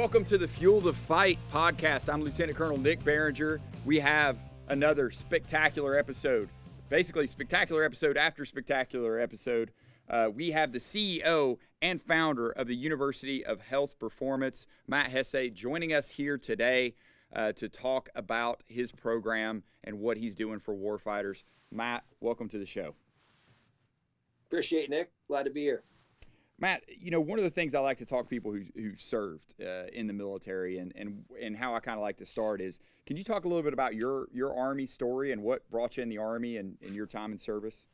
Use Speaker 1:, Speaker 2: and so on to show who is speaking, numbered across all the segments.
Speaker 1: Welcome to the Fuel the Fight podcast. I'm Lieutenant Colonel Nick Behringer. We have another spectacular episode, basically spectacular episode after spectacular episode. We have the CEO and founder of the University of Health Performance, Matt Hesse, joining us here today to talk about his program and what he's doing for warfighters. Matt, welcome to the show.
Speaker 2: Appreciate it, Nick. Glad to be here.
Speaker 1: Matt, you know, one of the things I like to talk to people who served in the military and how I kind of like to start is, can you talk a little bit about your Army story and what brought you in the Army and your time in service?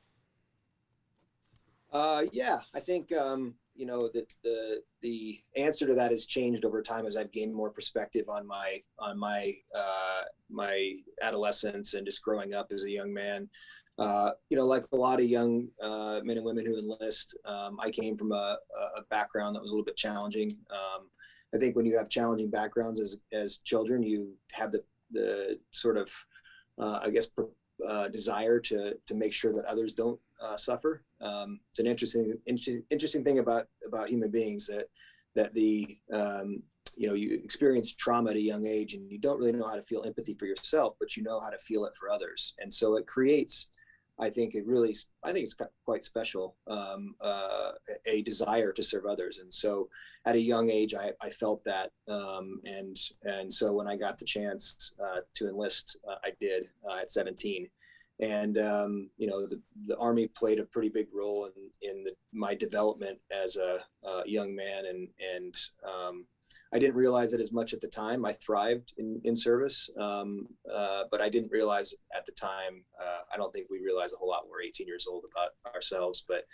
Speaker 2: Yeah, I think, you know, that the answer to that has changed over time as I've gained more perspective on my adolescence and just growing up as a young man. You know, like a lot of young men and women who enlist, I came from a background that was a little bit challenging. I think when you have challenging backgrounds as children, you have the sort of, I guess, desire to make sure that others don't suffer. It's an interesting thing about human beings that you know, you experience trauma at a young age and you don't really know how to feel empathy for yourself, but you know how to feel it for others. And so it creates, I think it's quite special, a desire to serve others. And so at a young age, I felt that. And so when I got the chance to enlist, I did at 17. And, you know, the Army played a pretty big role in my development as a young man. And I didn't realize it as much at the time. I thrived in service, but I didn't realize at the time. I don't think we realize a whole lot when we're 18 years old about ourselves. But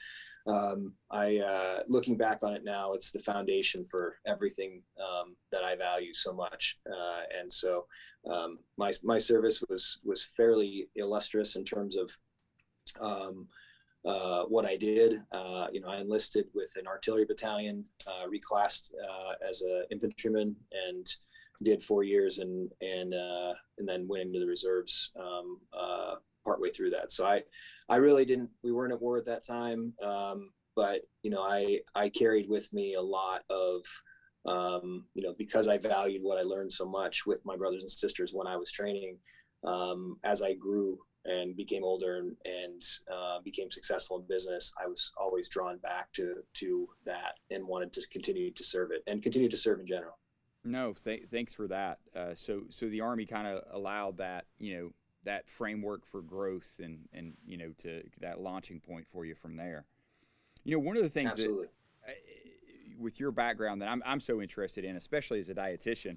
Speaker 2: looking back on it now, it's the foundation for everything that I value so much. And so my service was fairly illustrious in terms of what I did. You know, I enlisted with an artillery battalion, reclassed as an infantryman, and did 4 years, and then went into the reserves partway through that. So I really didn't. We weren't at war at that time, but you know, I carried with me a lot of you know, because I valued what I learned so much with my brothers and sisters when I was training. As I grew and became older and became successful in business, I was always drawn back to that and wanted to continue to serve it and continue to serve in general.
Speaker 1: No, thanks for that. So the Army kind of allowed that, you know, that framework for growth and you know, to that launching point for you from there. You know, one of the things
Speaker 2: Absolutely.
Speaker 1: that with your background that I'm so interested in, especially as a dietitian,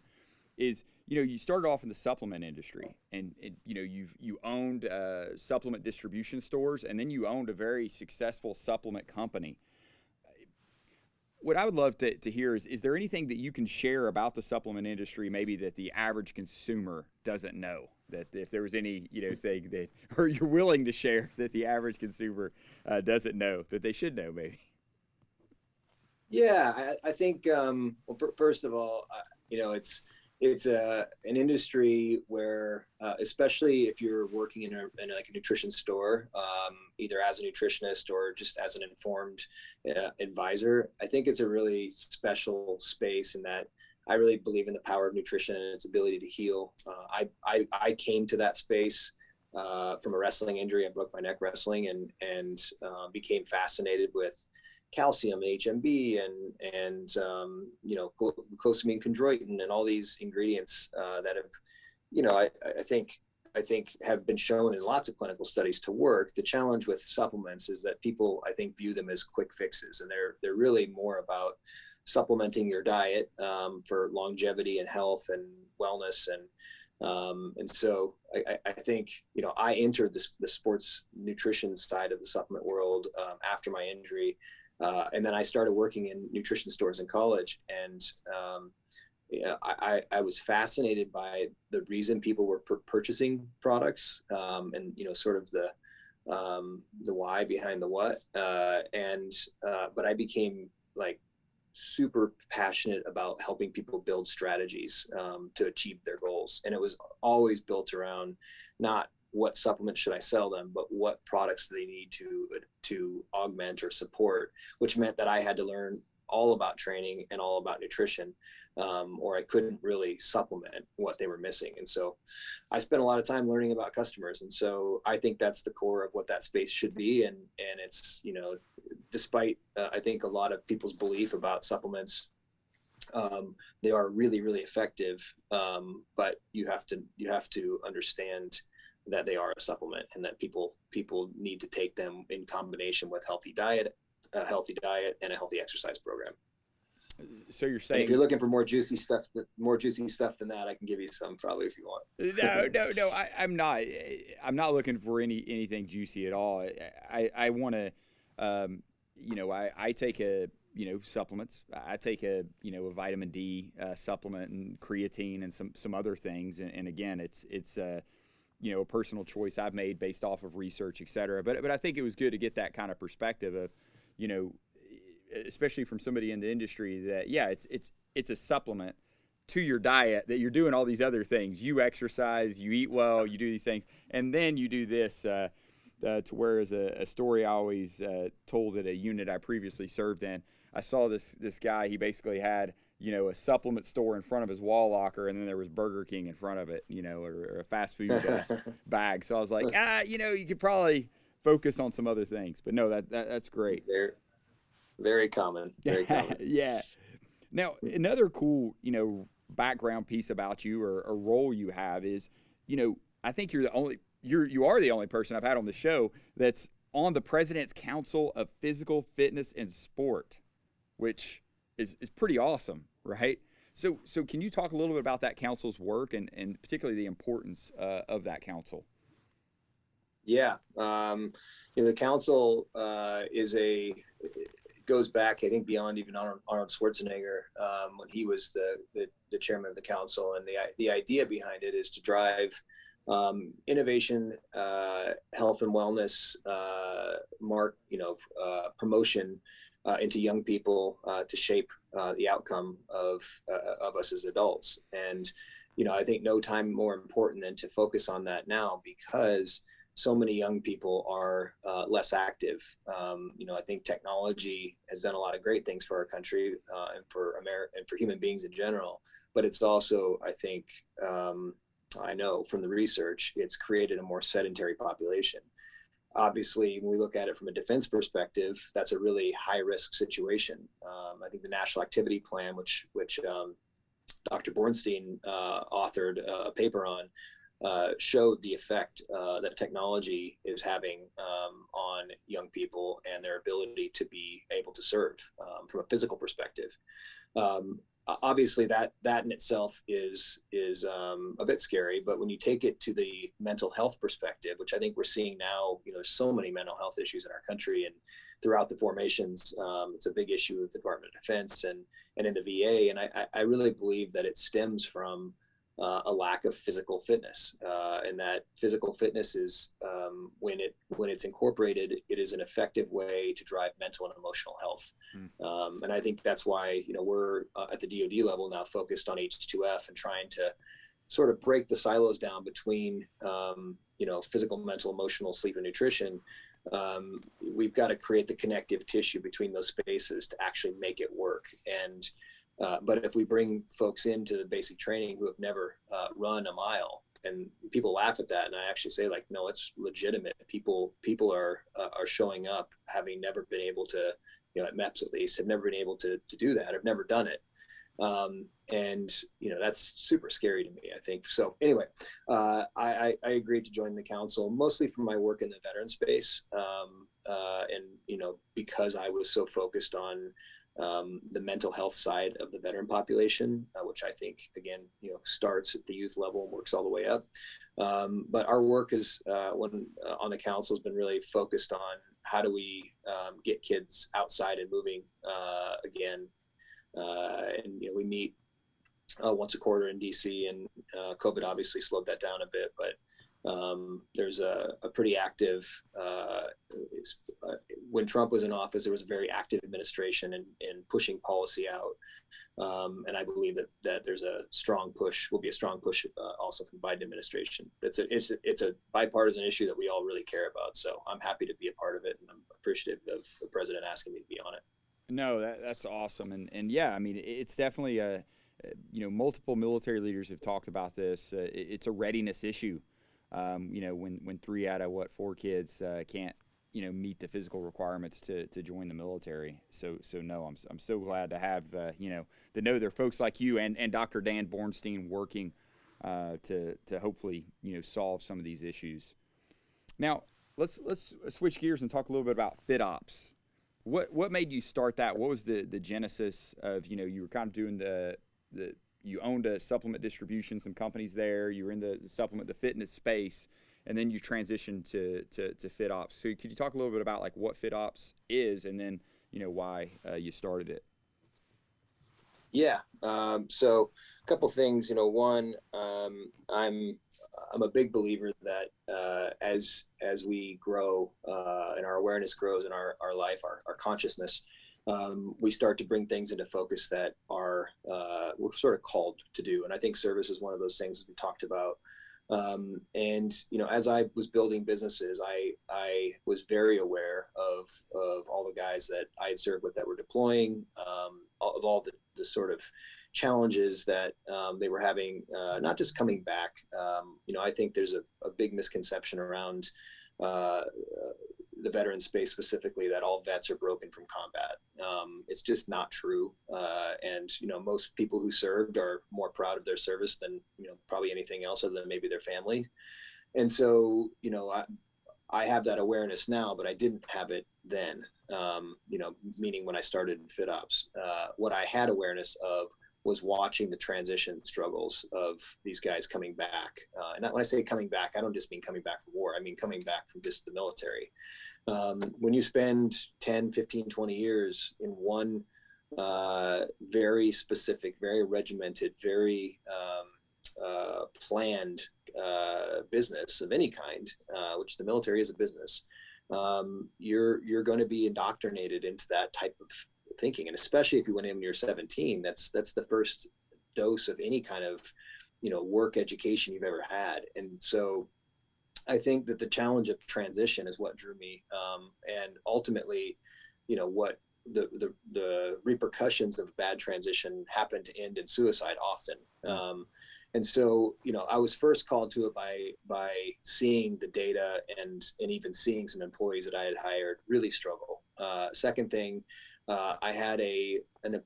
Speaker 1: is, you know, you started off in the supplement industry, and you know, you owned supplement distribution stores, and then you owned a very successful supplement company. What I would love to hear is there anything that you can share about the supplement industry, maybe that the average consumer doesn't know, that if there was any, you know, thing that, or you're willing to share that the average consumer doesn't know, that they should know maybe?
Speaker 2: Yeah, I think, well, first of all, you know, it's an industry where, especially if you're working in like a nutrition store, either as a nutritionist or just as an informed advisor, I think it's a really special space in that I really believe in the power of nutrition and its ability to heal. I came to that space from a wrestling injury. I broke my neck wrestling and became fascinated with calcium and HMB and you know, glucosamine chondroitin and all these ingredients that have, you know, I think have been shown in lots of clinical studies to work. The challenge with supplements is that people, I think, view them as quick fixes, and they're really more about supplementing your diet for longevity and health and wellness. And so I think, you know, I entered the sports nutrition side of the supplement world after my injury. And then I started working in nutrition stores in college, and yeah, I was fascinated by the reason people were purchasing products, and you know, sort of the why behind the what. But I became like super passionate about helping people build strategies to achieve their goals, and it was always built around not what supplements should I sell them, but what products do they need to augment or support, which meant that I had to learn all about training and all about nutrition. or I couldn't really supplement what they were missing. And so I spent a lot of time learning about customers. And so I think that's the core of what that space should be. And it's, despite I think a lot of people's belief about supplements, they are really, really effective. But you have to understand that they are a supplement, and that people need to take them in combination with a healthy diet and a healthy exercise program.
Speaker 1: So you're saying,
Speaker 2: and if you're looking for more juicy stuff than that, I can give you some probably if you want.
Speaker 1: No, I'm not. I'm not looking for anything juicy at all. I want to, I take supplements. I take a vitamin D supplement and creatine and some other things. And again, it's a personal choice I've made based off of research, et cetera. But I think it was good to get that kind of perspective of, especially from somebody in the industry, that it's a supplement to your diet, that you're doing all these other things. You exercise, you eat well, you do these things, and then you do this. To where, as a story I always told at a unit I previously served in, I saw this guy. He basically had a supplement store in front of his wall locker, and then there was Burger King in front of it, or a fast food bag. So I was like, you could probably focus on some other things. But no, that's great.
Speaker 2: Very common. Very common.
Speaker 1: Yeah. Now, another cool, background piece about you, or a role you have, is, I think you are the only person I've had on the show that's on the President's Council of Physical Fitness and Sport, which is pretty awesome, right? So can you talk a little bit about that council's work and particularly the importance of that council?
Speaker 2: Yeah. The council goes back, I think, beyond even Arnold Schwarzenegger, when he was the chairman of the council. And the idea behind it is to drive innovation, health and wellness, promotion into young people, to shape the outcome of us as adults. And I think no time more important than to focus on that now, because so many young people are less active. I think technology has done a lot of great things for our country, and for America, and for human beings in general. But it's also, I think, I know from the research, it's created a more sedentary population. Obviously, when we look at it from a defense perspective, that's a really high-risk situation. I think the National Activity Plan, which Dr. Bornstein authored a paper on, showed the effect that technology is having on young people and their ability to be able to serve from a physical perspective. Obviously, that in itself is a bit scary, but when you take it to the mental health perspective, which I think we're seeing now, there's so many mental health issues in our country and throughout the formations. It's a big issue with the Department of Defense and in the VA, and I really believe that it stems from a lack of physical fitness, and that physical fitness is, when it's incorporated, it is an effective way to drive mental and emotional health. And I think that's why we're at the DoD level now focused on H2F and trying to sort of break the silos down between physical, mental, emotional, sleep, and nutrition. We've got to create the connective tissue between those spaces to actually make it work. And but if we bring folks into the basic training who have never run a mile, and people laugh at that, and I actually say, like, no, it's legitimate. People are showing up having never been able to, at MEPS at least, have never been able to do that. I've never done it. And that's super scary to me, I think. So anyway, I agreed to join the council mostly for my work in the veteran space. And because I was so focused on the mental health side of the veteran population, which I think, again, starts at the youth level and works all the way up. But our work is on the council has been really focused on how do we get kids outside and moving again. And we meet once a quarter in DC, and COVID obviously slowed that down a bit, but there's a pretty active, when Trump was in office, there was a very active administration in pushing policy out. And I believe that there's will be a strong push also from the Biden administration. It's a bipartisan issue that we all really care about. So I'm happy to be a part of it, and I'm appreciative of the president asking me to be on it.
Speaker 1: No, that's awesome. And yeah, I mean, it's definitely a multiple military leaders have talked about this. It's a readiness issue. When 3 out of 4 kids can't meet the physical requirements to join the military. So no, I'm so glad to have to know there are folks like you and Dr. Dan Bornstein working to hopefully solve some of these issues. Now let's switch gears and talk a little bit about FitOps. What made you start that? What was the genesis of you were kind of doing you owned a supplement distribution, some companies there. You were in the fitness space, and then you transitioned to FitOps. So could you talk a little bit about like what FitOps is, and then why you started it?
Speaker 2: Yeah. So a couple things. One, I'm a big believer that as we grow and our awareness grows in our life, our consciousness, we start to bring things into focus that are we're sort of called to do. And I think service is one of those things that we talked about. And as I was building businesses, I was very aware of all the guys that I had served with that were deploying, of all the sort of challenges that they were having, not just coming back. I think there's a big misconception around the veteran space specifically, that all vets are broken from combat. It's just not true. And most people who served are more proud of their service than probably anything else other than maybe their family. And so I have that awareness now, but I didn't have it then. Meaning when I started FitOps, what I had awareness of was watching the transition struggles of these guys coming back. And when I say coming back, I don't just mean coming back from war. I mean coming back from just the military. When you spend 10, 15, 20 years in one very specific, very regimented, very planned business of any kind, which the military is a business, you're going to be indoctrinated into that type of thinking. And especially if you went in when you're 17, that's the first dose of any kind of work education you've ever had. And so I think that the challenge of transition is what drew me, and ultimately what the repercussions of bad transition happen to end in suicide often. And so I was first called to it by seeing the data and even seeing some employees that I had hired really struggle. Second thing, I had an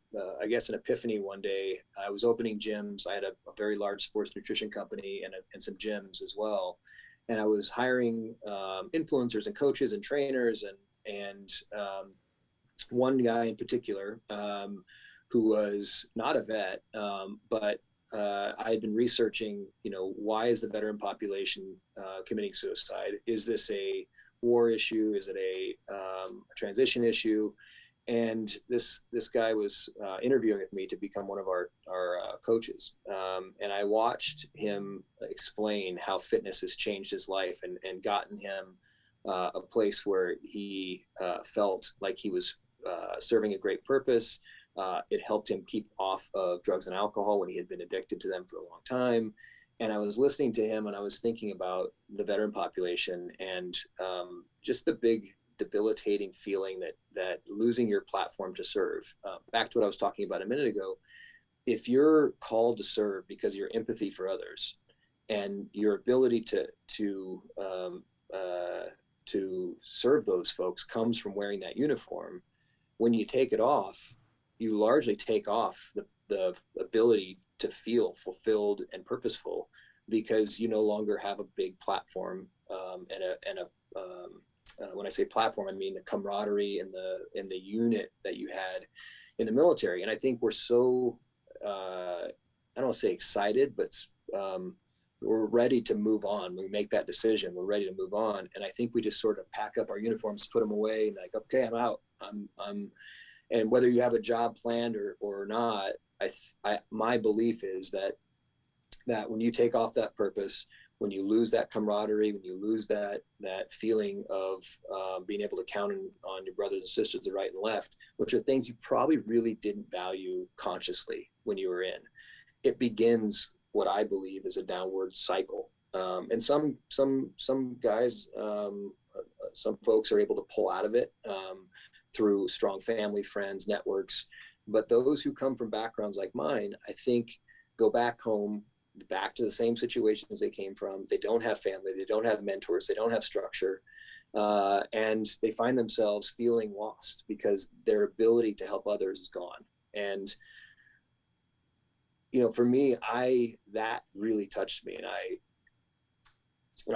Speaker 2: epiphany one day. I was opening gyms. I had a very large sports nutrition company and some gyms as well. And I was hiring influencers and coaches and trainers and one guy in particular who was not a vet, but I had been researching, why is the veteran population committing suicide? Is this a war issue? Is it a transition issue? And this guy was interviewing with me to become one of our coaches. And I watched him explain how fitness has changed his life and gotten him a place where he felt like he was serving a great purpose. It helped him keep off of drugs and alcohol when he had been addicted to them for a long time. And I was listening to him and I was thinking about the veteran population and just the big debilitating feeling that losing your platform to serve. Back to what I was talking about a minute ago, if you're called to serve because of your empathy for others and your ability to serve those folks comes from wearing that uniform, when you take it off, you largely take off the ability to feel fulfilled and purposeful because you no longer have a big platform when I say platform, I mean the camaraderie and the unit that you had in the military. And I think we're so I don't want to say excited, but we're ready to move on. When we make that decision, we're ready to move on. And I think we just sort of pack up our uniforms, put them away, and like, okay, I'm out. And whether you have a job planned or not, my belief is that when you take off that purpose, when you lose that camaraderie, when you lose that feeling of being able to count on your brothers and sisters to the right and left, which are things you probably really didn't value consciously when you were in, it begins what I believe is a downward cycle. And some guys, some folks are able to pull out of it through strong family, friends, networks. But those who come from backgrounds like mine, I think, go back home, back to the same situations they came from. They don't have family, they don't have mentors, they don't have structure, and they find themselves feeling lost because their ability to help others is gone. And for me, that really touched me, and I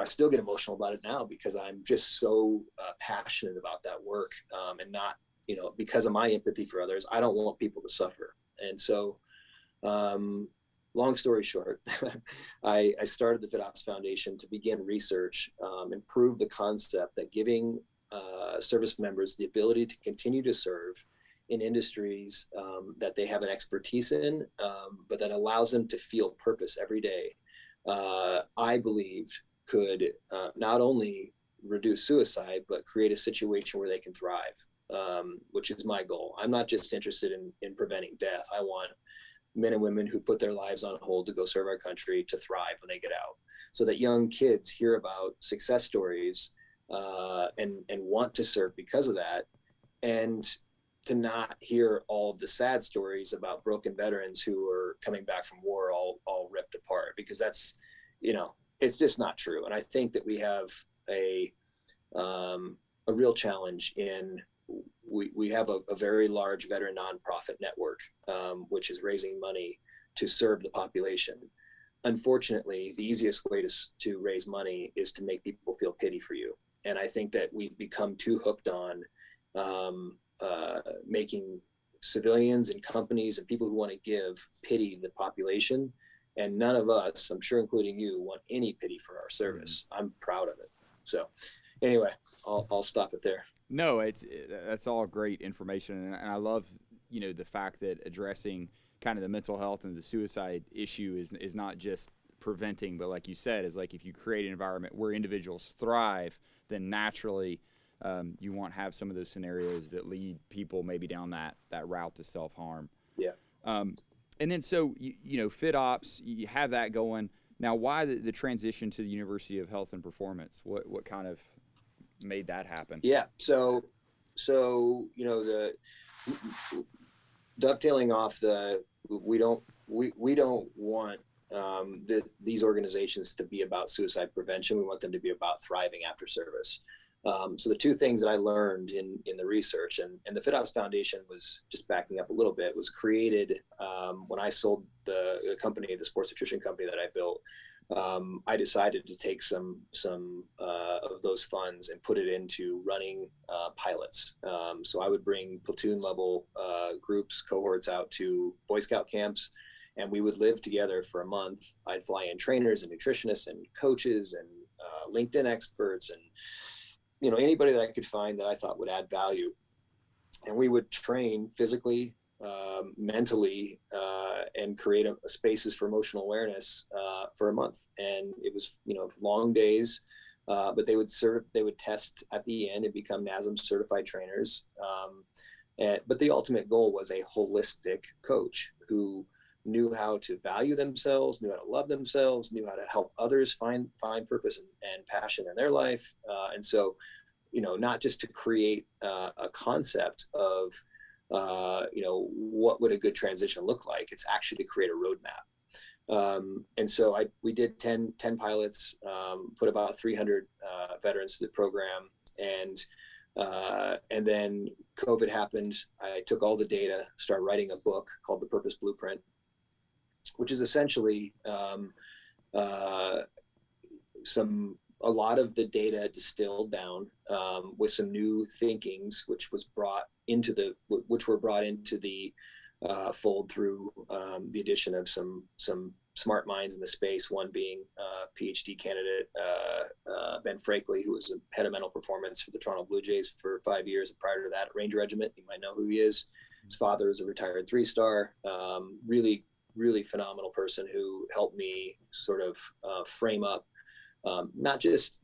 Speaker 2: still get emotional about it now because I'm just so passionate about that work, and not, because of my empathy for others, I don't want people to suffer. And so, long story short, I started the FitOps Foundation to begin research and prove the concept that giving service members the ability to continue to serve in industries that they have an expertise in, but that allows them to feel purpose every day, I believed could not only reduce suicide, but create a situation where they can thrive, which is my goal. I'm not just interested in preventing death. I want men and women who put their lives on hold to go serve our country to thrive when they get out, so that young kids hear about success stories and want to serve because of that, and to not hear all of the sad stories about broken veterans who are coming back from war all ripped apart, because that's, it's just not true. And I think that we have a real challenge in, we have a very large veteran nonprofit network, which is raising money to serve the population. Unfortunately, the easiest way to raise money is to make people feel pity for you. And I think that we've become too hooked on making civilians and companies and people who want to give pity the population. And none of us, I'm sure including you, want any pity for our service. I'm proud of it. So anyway, I'll stop it there.
Speaker 1: No, that's all great information, and I love the fact that addressing kind of the mental health and the suicide issue is not just preventing, but like you said, is like if you create an environment where individuals thrive, then naturally you won't have some of those scenarios that lead people maybe down that route to self-harm.
Speaker 2: Yeah.
Speaker 1: And then so FitOps, you have that going. Now, why the transition to the University of Health and Performance? What kind of made that happen?
Speaker 2: Yeah. So the dovetailing off we don't want these organizations to be about suicide prevention. We want them to be about thriving after service. So the two things that I learned in the research, and the FitOps Foundation, was just backing up a little bit, was created when I sold the company, the sports nutrition company that I built. I decided to take some of those funds and put it into running pilots. So I would bring platoon level groups, cohorts out to Boy Scout camps, and we would live together for a month. I'd fly in trainers and nutritionists and coaches and LinkedIn experts and anybody that I could find that I thought would add value. And we would train physically, mentally, and create spaces for emotional awareness for a month. And it was, long days, but they would test at the end and become NASM certified trainers. But the ultimate goal was a holistic coach who knew how to value themselves, knew how to love themselves, knew how to help others find purpose and passion in their life. And so, not just to create a concept of, what would a good transition look like? It's actually to create a roadmap. And so we did 10 pilots, put about 300 veterans to the program. And then COVID happened. I took all the data, started writing a book called The Purpose Blueprint, which is essentially a lot of the data distilled down with some new thinkings, which were brought into the fold through the addition of some smart minds in the space. One being PhD candidate Ben Frakley, who was a head of mental performance for the Toronto Blue Jays for 5 years. Prior to that, Ranger Regiment. You might know who he is. His father is a retired 3-star. Really, really phenomenal person who helped me sort of frame up. Not just,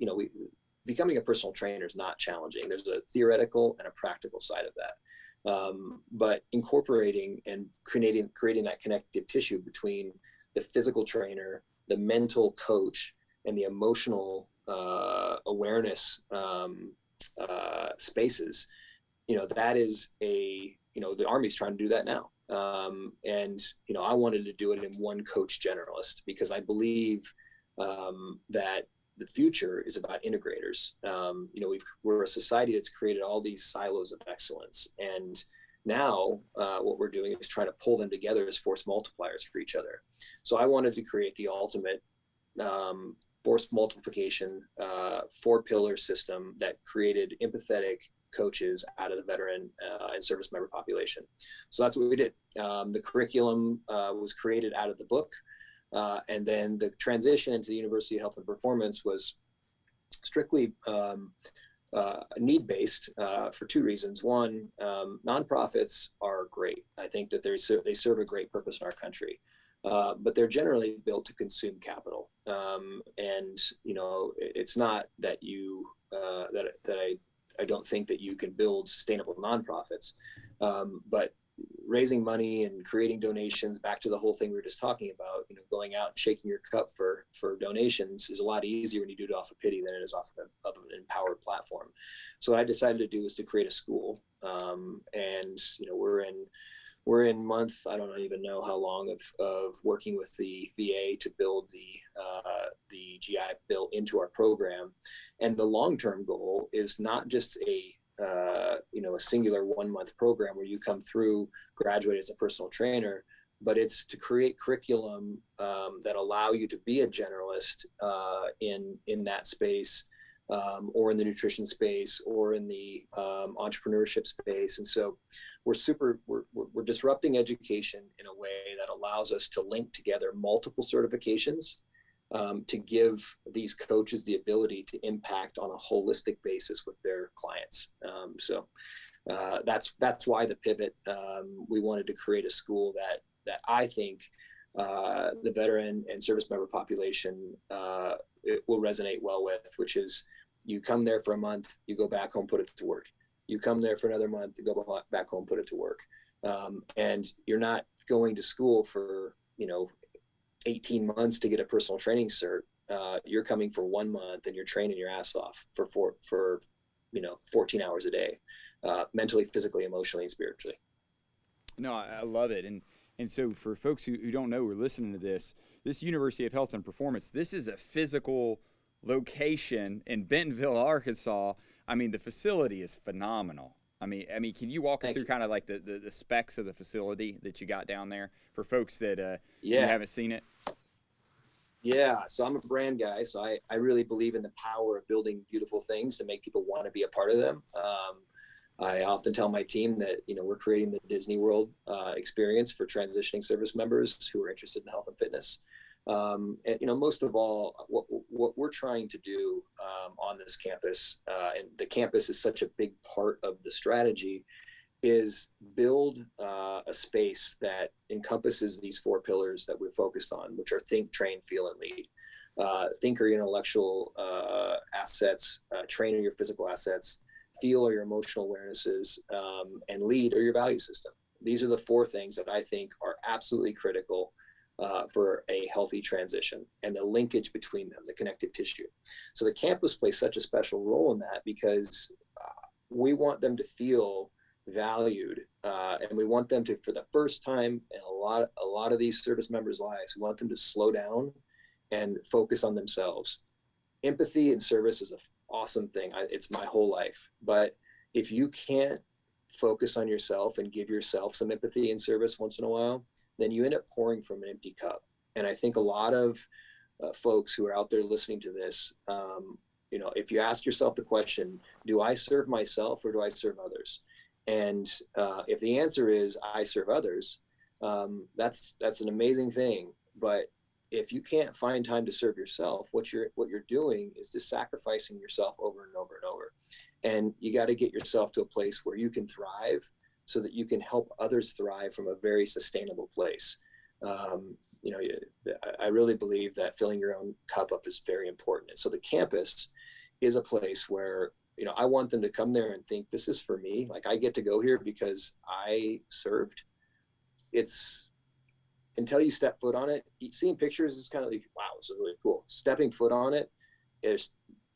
Speaker 2: becoming a personal trainer is not challenging. There's a theoretical and a practical side of that. But incorporating and creating that connective tissue between the physical trainer, the mental coach, and the emotional awareness spaces, that is the Army's trying to do that now. And, I wanted to do it in one coach generalist because I believe that the future is about integrators. We're a society that's created all these silos of excellence. And now what we're doing is trying to pull them together as force multipliers for each other. So I wanted to create the ultimate force multiplication 4-pillar system that created empathetic coaches out of the veteran and service member population. So that's what we did. The curriculum was created out of the book. And then the transition into the University of Health and Performance was strictly need-based for 2 reasons. One, nonprofits are great. I think that they serve a great purpose in our country. But they're generally built to consume capital. And, it's not that I don't think that you can build sustainable nonprofits, but raising money and creating donations, back to the whole thing we were just talking about, going out and shaking your cup for donations is a lot easier when you do it off of pity than it is off of an empowered platform. So what I decided to do is to create a school. And, we're in month, I don't even know how long of working with the VA to build the GI Bill into our program. And the long-term goal is not just a singular 1-month program where you come through, graduate as a personal trainer, but it's to create curriculum that allow you to be a generalist in that space, or in the nutrition space, or in the entrepreneurship space. And so we're disrupting education in a way that allows us to link together multiple certifications to give these coaches the ability to impact on a holistic basis with their clients. So that's why the pivot. We wanted to create a school that I think the veteran and service member population it will resonate well with, which is you come there for a month, you go back home, put it to work. You come there for another month, you go back home, put it to work. And you're not going to school for 18 months to get a personal training cert. You're coming for 1 month and you're training your ass off for 14 hours a day, mentally, physically, emotionally, and spiritually.
Speaker 1: No, I love it. And so for folks who don't know, who are listening to this University of Health and Performance, this is a physical location in Bentonville, Arkansas. I mean, the facility is phenomenal. I mean, can you walk us through kind of like the specs of the facility that you got down there for folks that you haven't seen it?
Speaker 2: Yeah, so I'm a brand guy, so I really believe in the power of building beautiful things to make people want to be a part of them. I often tell my team that, we're creating the Disney World experience for transitioning service members who are interested in health and fitness. And, most of all, what we're trying to do on this campus, and the campus is such a big part of the strategy, is build a space that encompasses these 4 pillars that we're focused on, which are think, train, feel, and lead. Think are your intellectual assets, train are your physical assets, feel are your emotional awarenesses, and lead are your value system. These are the 4 things that I think are absolutely critical for a healthy transition, and the linkage between them, the connective tissue. So the campus plays such a special role in that because we want them to feel valued, and we want them to, for the first time in a lot of these service members' lives, we want them to slow down and focus on themselves. Empathy in service is an awesome thing. It's my whole life. But if you can't focus on yourself and give yourself some empathy in service once in a while, then you end up pouring from an empty cup. And I think a lot of folks who are out there listening to this, if you ask yourself the question, do I serve myself or do I serve others? And if the answer is I serve others, that's an amazing thing. But if you can't find time to serve yourself, what you're doing is just sacrificing yourself over and over and over. And you got to get yourself to a place where you can thrive so that you can help others thrive from a very sustainable place. I really believe that filling your own cup up is very important. And so the campus is a place where, I want them to come there and think, this is for me. Like, I get to go here because I served. It's, until you step foot on it, seeing pictures is kind of like, wow, this is really cool. Stepping foot on it is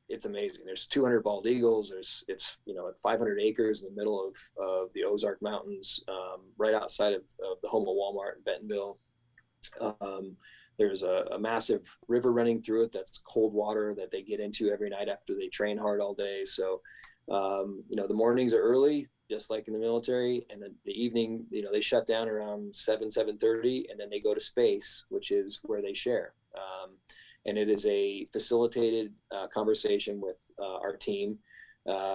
Speaker 2: it's amazing. There's 200 bald eagles. It's 500 acres in the middle of the Ozark Mountains, right outside of the home of Walmart in Bentonville. There's a massive river running through it that's cold water that they get into every night after they train hard all day. So, the mornings are early, just like in the military, and then the evening, they shut down around 7:30, and then they go to space, which is where they share. And it is a facilitated conversation with our team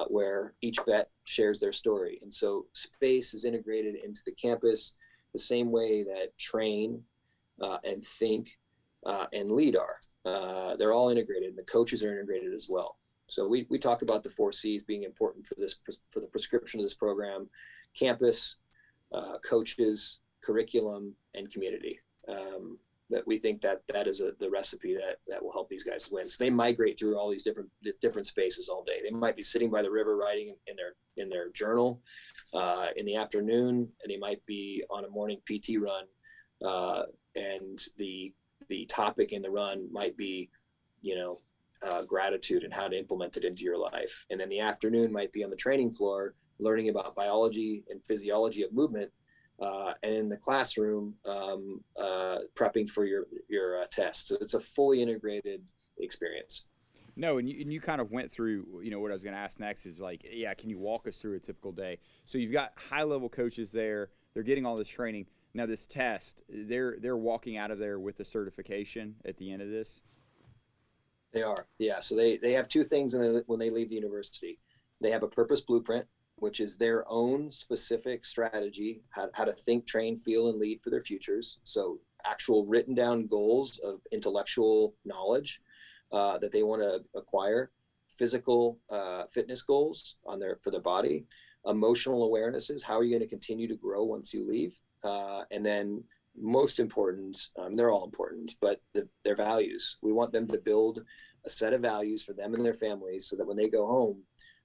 Speaker 2: where each vet shares their story. And so space is integrated into the campus the same way that train and think and lead are. They're all integrated, and the coaches are integrated as well. So we talk about the 4 C's being important for the prescription of this program: campus, coaches, curriculum, and community. That we think that is the recipe that will help these guys win. So they migrate through all these different spaces all day. They might be sitting by the river writing in their journal in the afternoon, and they might be on a morning PT run, and the topic in the run might be, gratitude and how to implement it into your life. And then the afternoon might be on the training floor learning about biology and physiology of movement. And in the classroom, prepping for your test. So it's a fully integrated experience.
Speaker 1: No, and you kind of went through, what I was going to ask next is like, can you walk us through a typical day? So you've got high-level coaches there. They're getting all this training. Now this test, they're walking out of there with a certification at the end of this?
Speaker 2: They are, yeah. So they have 2 things when they leave the university. They have a purpose blueprint, which is their own specific strategy, how to think, train, feel, and lead for their futures. So actual written down goals of intellectual knowledge that they want to acquire, physical fitness goals for their body, emotional awarenesses, how are you going to continue to grow once you leave, and then most important, they're all important, but their values. We want them to build a set of values for them and their families so that when they go home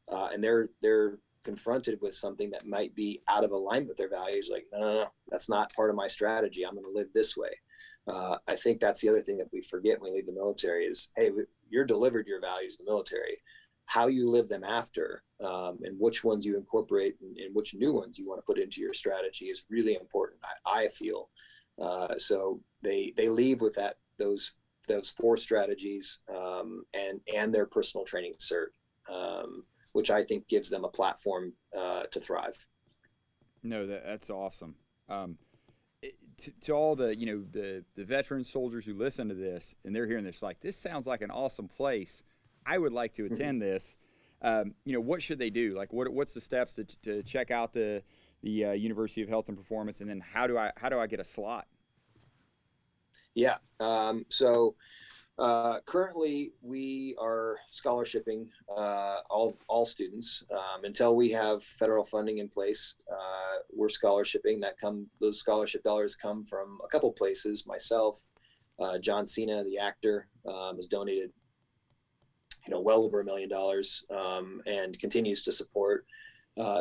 Speaker 2: and they're confronted with something that might be out of alignment with their values, like, no, that's not part of my strategy. I'm going to live this way. I think that's the other thing that we forget when we leave the military is, hey, you're delivered your values in the military. How you live them after, and which ones you incorporate and which new ones you want to put into your strategy is really important, I feel. So they leave with those 4 strategies and their personal training cert, which I think gives them a platform to thrive.
Speaker 1: No, that's awesome. To all the the veteran soldiers who listen to this and they're hearing this, like, this sounds like an awesome place. I would like to attend this. What should they do? Like, what's the steps to check out the University of Health and Performance, and then how do I get a slot?
Speaker 2: Yeah. So currently we are scholarshiping all students until we have federal funding in place. We're scholarshiping. Those scholarship dollars come from a couple places. Myself, John Cena, the actor, has donated well over $1 million and continues to support.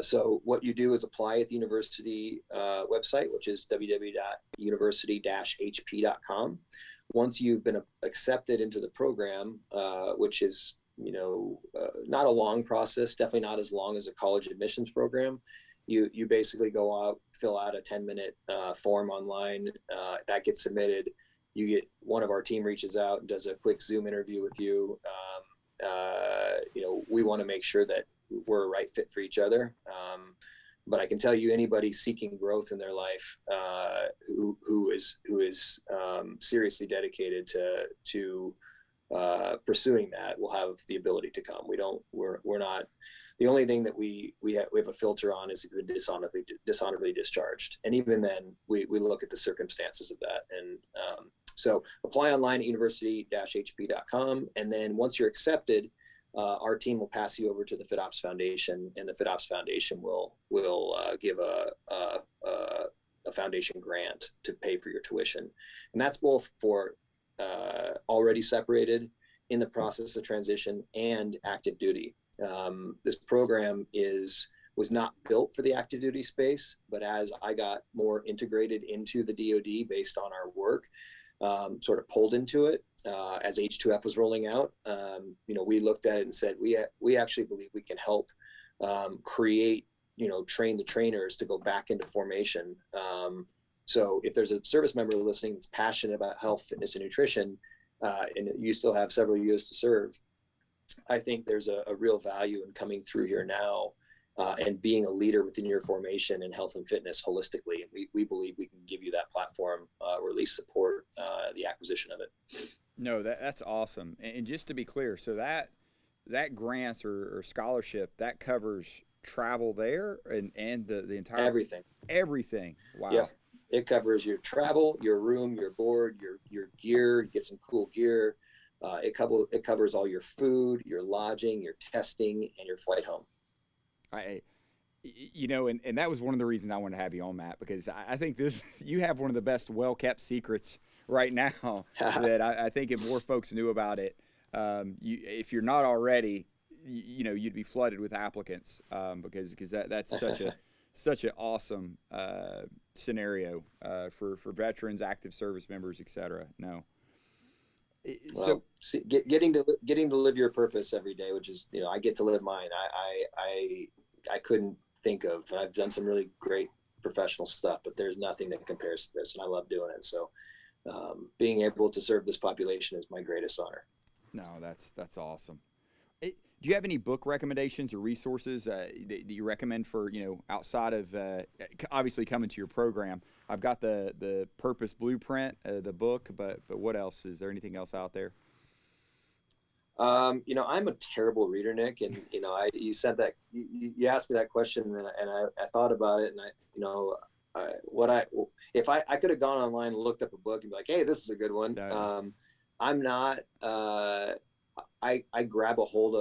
Speaker 2: So what you do is apply at the university website, which is www.university-hp.com. Once you've been accepted into the program, which is not a long process, definitely not as long as a college admissions program, you basically go out, fill out a 10-minute form online that gets submitted. One of our team reaches out and does a quick Zoom interview with you. We want to make sure that we're a right fit for each other. But I can tell you, anybody seeking growth in their life who is seriously dedicated to pursuing that will have the ability to come. We're not. The only thing that we have a filter on is if you've been dishonorably discharged, and even then we look at the circumstances of that. And so apply online at university-hp.com, and then once you're accepted, our team will pass you over to the FitOps Foundation, and the FitOps Foundation will give a foundation grant to pay for your tuition, and that's both for already separated, in the process of transition, and active duty. This program was not built for the active duty space, but as I got more integrated into the DoD based on our work, sort of pulled into it, as H2F was rolling out, we looked at it and said, we actually believe we can help create, train the trainers to go back into formation. So if there's a service member listening that's passionate about health, fitness, and nutrition, and you still have several years to serve, I think there's a real value in coming through here now and being a leader within your formation in health and fitness holistically. And we believe we can give you that platform or at least support the acquisition of it.
Speaker 1: No, that's awesome. And just to be clear, so that grant or scholarship that covers travel there and the entire everything. Wow.
Speaker 2: Yeah, it covers your travel, your room, your board, your gear. You get some cool gear. It covers all your food, your lodging, your testing, and your flight home.
Speaker 1: And that was one of the reasons I wanted to have you on, Matt, because I think you have one of the best well-kept secrets right now that I think if more folks knew about it, if you're not already, you'd be flooded with applicants because that's such an awesome scenario for veterans, active service members, etc. No.
Speaker 2: Well, getting to live your purpose every day, which is, I get to live mine. I couldn't think of, and I've done some really great professional stuff, but there's nothing that compares to this, and I love doing it. So being able to serve this population is my greatest honor.
Speaker 1: No, that's awesome. Do you have any book recommendations or resources that you recommend for, outside of obviously coming to your program? I've got the Purpose Blueprint, the book, but what else? Is there anything else out there?
Speaker 2: I'm a terrible reader, Nick, and you said that you asked me that question, and I thought about it, and if I could have gone online and looked up a book and be like, hey, this is a good one. No. I'm not. I grab a hold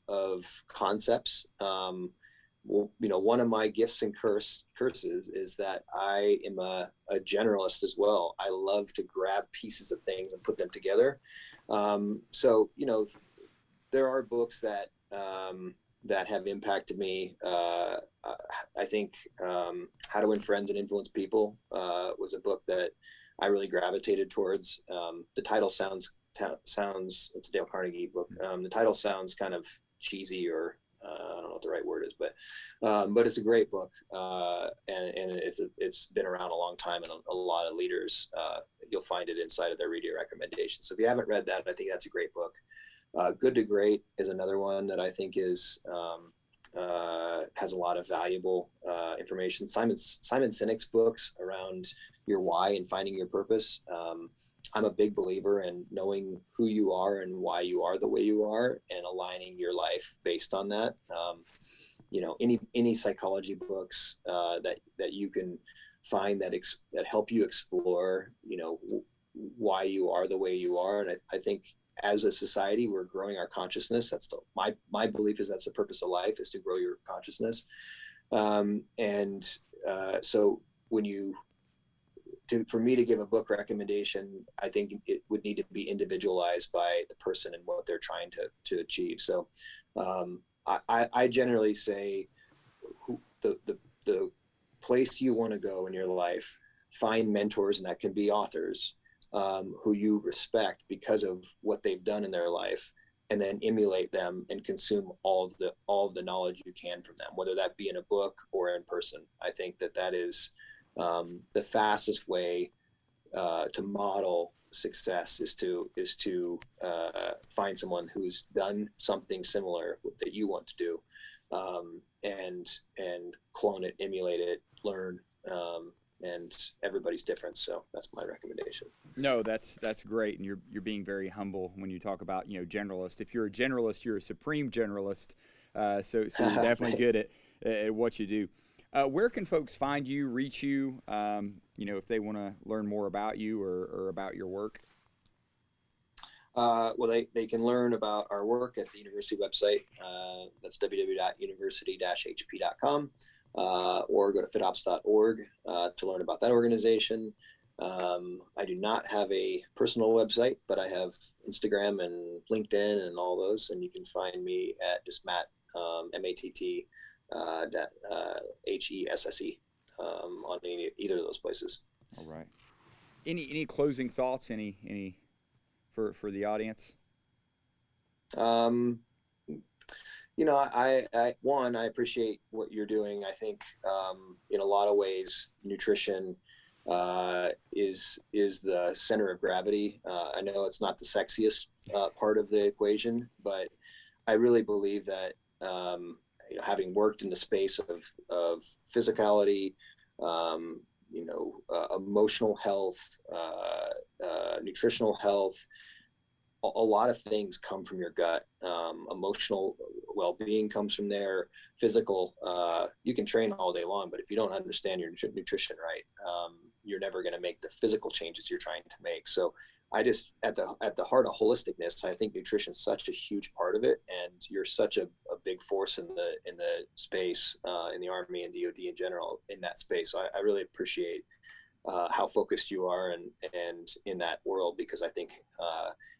Speaker 2: of concepts. One of my gifts and curses is that I am a generalist as well. I love to grab pieces of things and put them together. So there are books that have impacted me. I think How to Win Friends and Influence People was a book that I really gravitated towards. The title sounds it's a Dale Carnegie book. The title sounds kind of cheesy, or I don't know what the right word is, but it's a great book, and it's been around a long time, and a lot of leaders you'll find it inside of their reader recommendations. So if you haven't read that, I think that's a great book. Good to Great is another one that I think is has a lot of valuable information. Simon Sinek's books around your why and finding your purpose. I'm a big believer in knowing who you are and why you are the way you are, and aligning your life based on that. Any psychology books that you can find that help you explore, why you are the way you are. And I think as a society, we're growing our consciousness. That's my belief is that's the purpose of life, is to grow your consciousness. So for me to give a book recommendation, I think it would need to be individualized by the person and what they're trying to achieve. So I generally say the place you want to go in your life, find mentors, and that can be authors who you respect because of what they've done in their life, and then emulate them and consume all of the knowledge you can from them, whether that be in a book or in person. I think that is the fastest way to model success is to find someone who's done something similar that you want to do, and clone it, emulate it, learn. And everybody's different, so that's my recommendation.
Speaker 1: No, that's great, and you're being very humble when you talk about generalist. If you're a generalist, you're a supreme generalist. So you're definitely good at what you do. Where can folks find you, reach you, if they want to learn more about you or about your work?
Speaker 2: Well, they can learn about our work at the university website. That's www.university-hp.com. Or go to fitops.org to learn about that organization. I do not have a personal website, but I have Instagram and LinkedIn and all those, and you can find me at just Matt, M-A-T-T, Hesse, on either of those places.
Speaker 1: All right. Any closing thoughts? Any for the audience?
Speaker 2: I appreciate what you're doing. I think in a lot of ways, nutrition is the center of gravity. I know it's not the sexiest part of the equation, but I really believe that having worked in the space of physicality, emotional health, nutritional health, a lot of things come from your gut. Emotional well-being comes from there. Physical, you can train all day long, but if you don't understand your nutrition right, you're never going to make the physical changes you're trying to make. So I just, at the heart of holisticness, I think nutrition is such a huge part of it, and you're such a big force in the space, in the Army and DoD in general, in that space. So I really appreciate how focused you are and in that world, because I think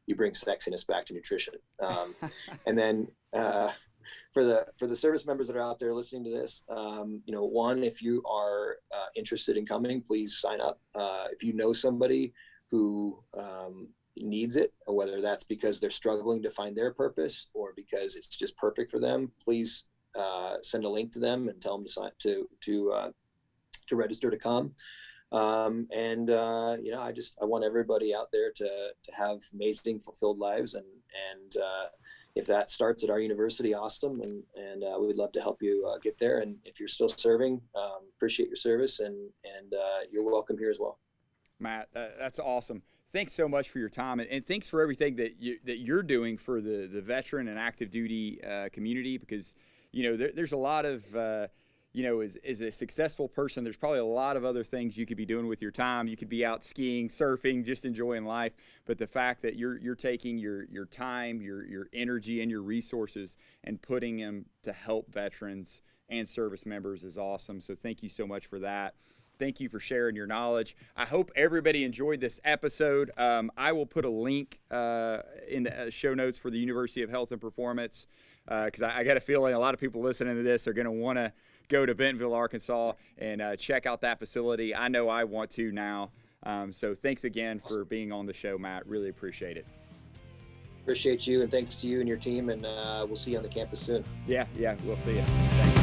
Speaker 2: you bring sexiness back to nutrition. And then for the service members that are out there listening to this, one, if you are interested in coming, please sign up. If you know somebody who needs it, whether that's because they're struggling to find their purpose or because it's just perfect for them, please send a link to them and tell them to sign to register to come. I want everybody out there to have amazing, fulfilled lives, and if that starts at our university, awesome, and we'd love to help you get there. And if you're still serving, appreciate your service, and you're welcome here as well.
Speaker 1: Matt, that's awesome. Thanks so much for your time, and thanks for everything that you're doing for the veteran and active duty community, because there's a lot of as a successful person, there's probably a lot of other things you could be doing with your time. You could be out skiing, surfing, just enjoying life. But the fact that you're taking your time, your energy, and your resources and putting them to help veterans and service members is awesome. So thank you so much for that. Thank you for sharing your knowledge. I hope everybody enjoyed this episode. I will put a link in the show notes for the University of Health and Performance, because I got a feeling a lot of people listening to this are going to want to go to Bentonville, Arkansas, and check out that facility. I know I want to now. So thanks again for being on the show, Matt. Really appreciate it.
Speaker 2: Appreciate you, and thanks to you and your team, and we'll see you on the campus soon.
Speaker 1: Yeah, we'll see you. Thanks.